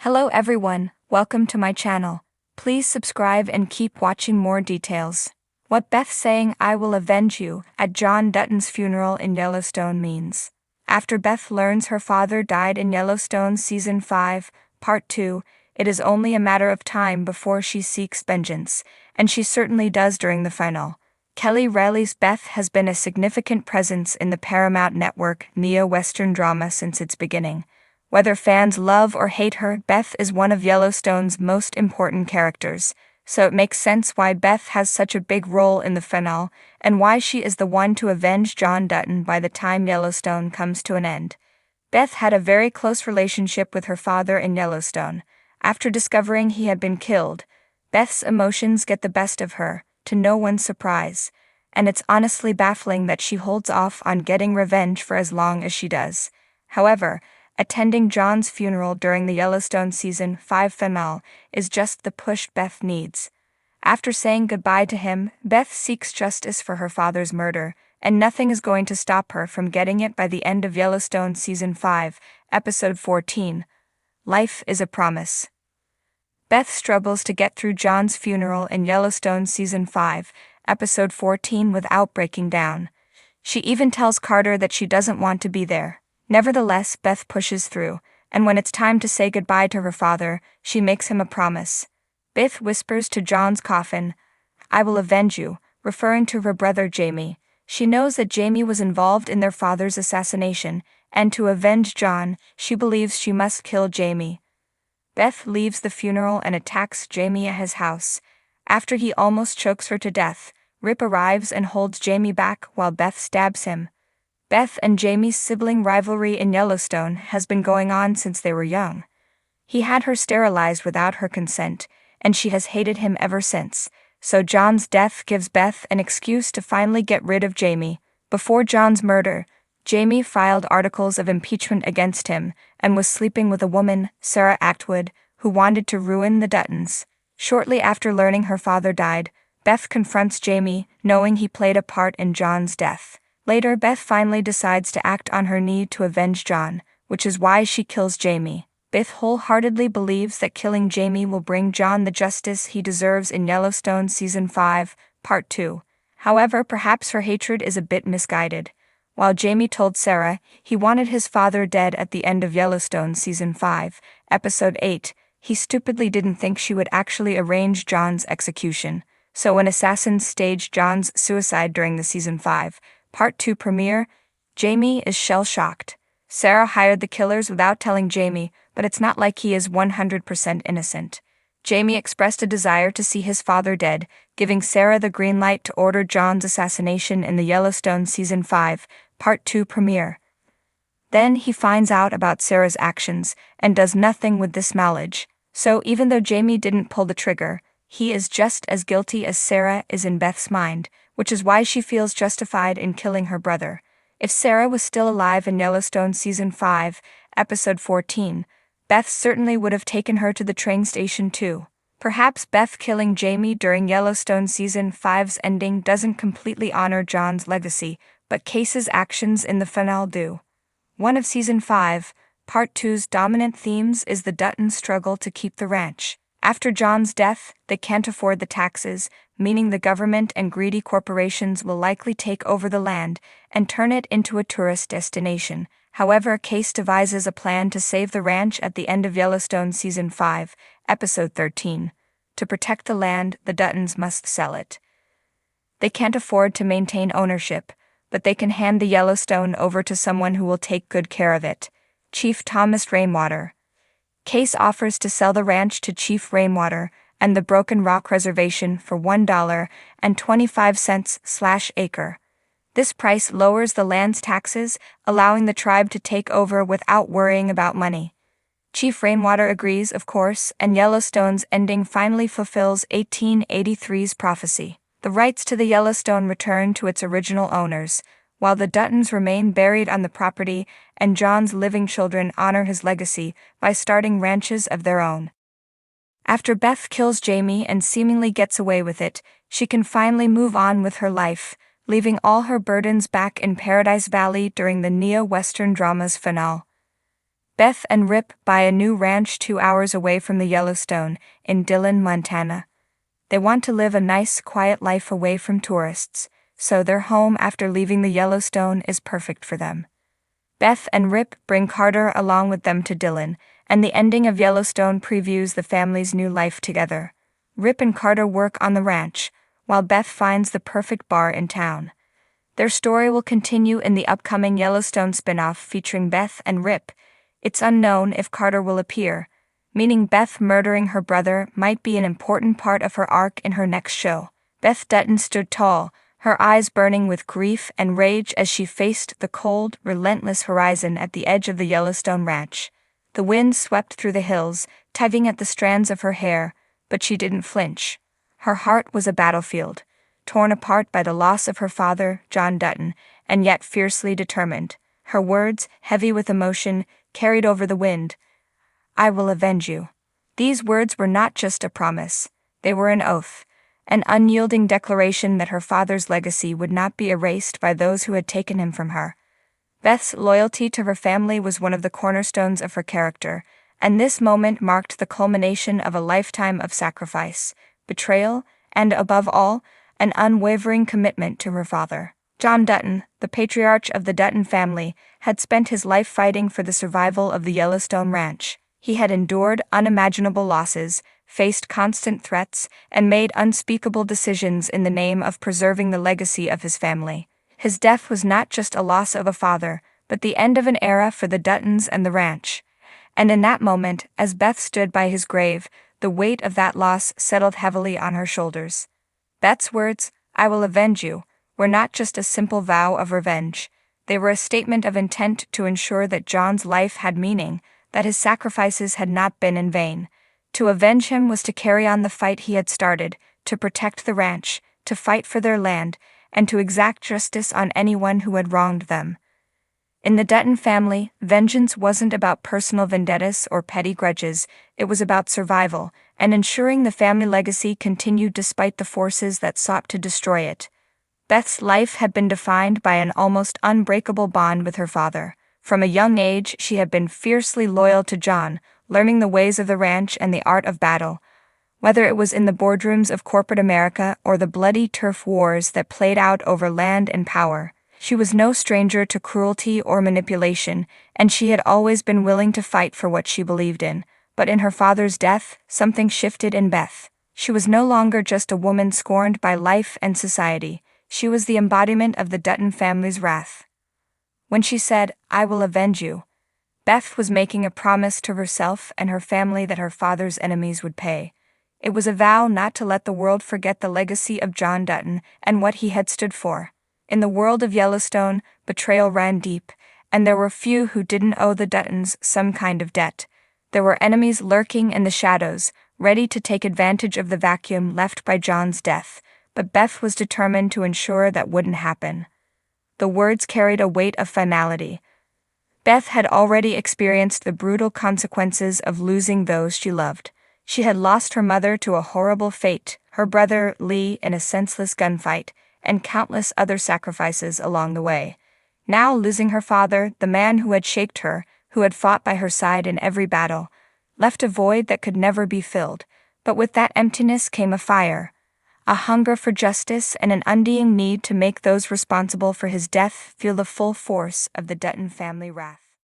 Hello everyone, welcome to my channel. Please subscribe and keep watching more details. What Beth saying "I will avenge you" at John Dutton's funeral in Yellowstone means. After Beth learns her father died in Yellowstone Season 5, Part 2, it is only a matter of time before she seeks vengeance, and she certainly does during the final. Kelly Reilly's Beth has been a significant presence in the Paramount Network neo-Western drama since its beginning. Whether fans love or hate her, Beth is one of Yellowstone's most important characters, so it makes sense why Beth has such a big role in the finale, and why she is the one to avenge John Dutton by the time Yellowstone comes to an end. Beth had a very close relationship with her father in Yellowstone. After discovering he had been killed, Beth's emotions get the best of her, to no one's surprise, and it's honestly baffling that she holds off on getting revenge for as long as she does. However, attending John's funeral during the Yellowstone Season 5 finale is just the push Beth needs. After saying goodbye to him, Beth seeks justice for her father's murder, and nothing is going to stop her from getting it by the end of Yellowstone Season 5, Episode 14. Life is a Promise. Beth struggles to get through John's funeral in Yellowstone Season 5, Episode 14 without breaking down. She even tells Carter that she doesn't want to be there. Nevertheless, Beth pushes through, and when it's time to say goodbye to her father, she makes him a promise. Beth whispers to John's coffin, "I will avenge you," referring to her brother Jamie. She knows that Jamie was involved in their father's assassination, and to avenge John, she believes she must kill Jamie. Beth leaves the funeral and attacks Jamie at his house. After he almost chokes her to death, Rip arrives and holds Jamie back while Beth stabs him. Beth and Jamie's sibling rivalry in Yellowstone has been going on since they were young. He had her sterilized without her consent, and she has hated him ever since, so John's death gives Beth an excuse to finally get rid of Jamie. Before John's murder, Jamie filed articles of impeachment against him and was sleeping with a woman, Sarah Atwood, who wanted to ruin the Duttons. Shortly after learning her father died, Beth confronts Jamie, knowing he played a part in John's death. Later, Beth finally decides to act on her need to avenge John, which is why she kills Jamie. Beth wholeheartedly believes that killing Jamie will bring John the justice he deserves in Yellowstone Season 5, Part 2. However, perhaps her hatred is a bit misguided. While Jamie told Sarah he wanted his father dead at the end of Yellowstone Season 5, Episode 8, he stupidly didn't think she would actually arrange John's execution. So when assassins staged John's suicide during the Season 5, Part 2 premiere, Jamie is shell-shocked. Sarah hired the killers without telling Jamie, but it's not like he is 100% innocent. Jamie expressed a desire to see his father dead, giving Sarah the green light to order John's assassination in the Yellowstone Season 5, Part 2 premiere. Then he finds out about Sarah's actions and does nothing with this knowledge. So even though Jamie didn't pull the trigger, he is just as guilty as Sarah is in Beth's mind, which is why she feels justified in killing her brother. If Sarah was still alive in Yellowstone Season 5, Episode 14, Beth certainly would have taken her to the train station too. Perhaps Beth killing Jamie during Yellowstone Season 5's ending doesn't completely honor John's legacy, but Case's actions in the finale do. One of Season 5, Part 2's dominant themes is the Dutton struggle to keep the ranch. After John's death, they can't afford the taxes, meaning the government and greedy corporations will likely take over the land and turn it into a tourist destination. However, Case devises a plan to save the ranch at the end of Yellowstone Season 5, Episode 13. To protect the land, the Duttons must sell it. They can't afford to maintain ownership, but they can hand the Yellowstone over to someone who will take good care of it. Chief Thomas Rainwater. Case offers to sell the ranch to Chief Rainwater and the Broken Rock Reservation for $1.25/acre. This price lowers the land's taxes, allowing the tribe to take over without worrying about money. Chief Rainwater agrees, of course, and Yellowstone's ending finally fulfills 1883's prophecy. The rights to the Yellowstone return to its original owners, while the Duttons remain buried on the property, and John's living children honor his legacy by starting ranches of their own. After Beth kills Jamie and seemingly gets away with it, she can finally move on with her life, leaving all her burdens back in Paradise Valley during the neo-Western drama's finale. Beth and Rip buy a new ranch 2 hours away from the Yellowstone, in Dillon, Montana. They want to live a nice, quiet life away from tourists, so their home after leaving the Yellowstone is perfect for them. Beth and Rip bring Carter along with them to Dillon, and the ending of Yellowstone previews the family's new life together. Rip and Carter work on the ranch, while Beth finds the perfect bar in town. Their story will continue in the upcoming Yellowstone spin-off featuring Beth and Rip. It's unknown if Carter will appear, meaning Beth murdering her brother might be an important part of her arc in her next show. Beth Dutton stood tall, her eyes burning with grief and rage as she faced the cold, relentless horizon at the edge of the Yellowstone ranch. The wind swept through the hills, tugging at the strands of her hair, but she didn't flinch. Her heart was a battlefield, torn apart by the loss of her father, John Dutton, and yet fiercely determined. Her words, heavy with emotion, carried over the wind. "I will avenge you." These words were not just a promise, they were an oath, an unyielding declaration that her father's legacy would not be erased by those who had taken him from her. Beth's loyalty to her family was one of the cornerstones of her character, and this moment marked the culmination of a lifetime of sacrifice, betrayal, and, above all, an unwavering commitment to her father. John Dutton, the patriarch of the Dutton family, had spent his life fighting for the survival of the Yellowstone ranch. He had endured unimaginable losses, faced constant threats, and made unspeakable decisions in the name of preserving the legacy of his family. His death was not just a loss of a father, but the end of an era for the Duttons and the ranch. And in that moment, as Beth stood by his grave, the weight of that loss settled heavily on her shoulders. Beth's words, "I will avenge you," were not just a simple vow of revenge. They were a statement of intent to ensure that John's life had meaning, that his sacrifices had not been in vain. To avenge him was to carry on the fight he had started, to protect the ranch, to fight for their land, and to exact justice on anyone who had wronged them. In the Dutton family, vengeance wasn't about personal vendettas or petty grudges, it was about survival, and ensuring the family legacy continued despite the forces that sought to destroy it. Beth's life had been defined by an almost unbreakable bond with her father. From a young age, she had been fiercely loyal to John, learning the ways of the ranch and the art of battle. Whether it was in the boardrooms of corporate America or the bloody turf wars that played out over land and power, she was no stranger to cruelty or manipulation, and she had always been willing to fight for what she believed in. But in her father's death, something shifted in Beth. She was no longer just a woman scorned by life and society. She was the embodiment of the Dutton family's wrath. When she said, "I will avenge you," Beth was making a promise to herself and her family that her father's enemies would pay. It was a vow not to let the world forget the legacy of John Dutton and what he had stood for. In the world of Yellowstone, betrayal ran deep, and there were few who didn't owe the Duttons some kind of debt. There were enemies lurking in the shadows, ready to take advantage of the vacuum left by John's death, but Beth was determined to ensure that wouldn't happen. The words carried a weight of finality. Beth had already experienced the brutal consequences of losing those she loved. She had lost her mother to a horrible fate, her brother, Lee, in a senseless gunfight, and countless other sacrifices along the way. Now losing her father, the man who had shaped her, who had fought by her side in every battle, left a void that could never be filled. But with that emptiness came a fire, a hunger for justice and an undying need to make those responsible for his death feel the full force of the Dutton family wrath.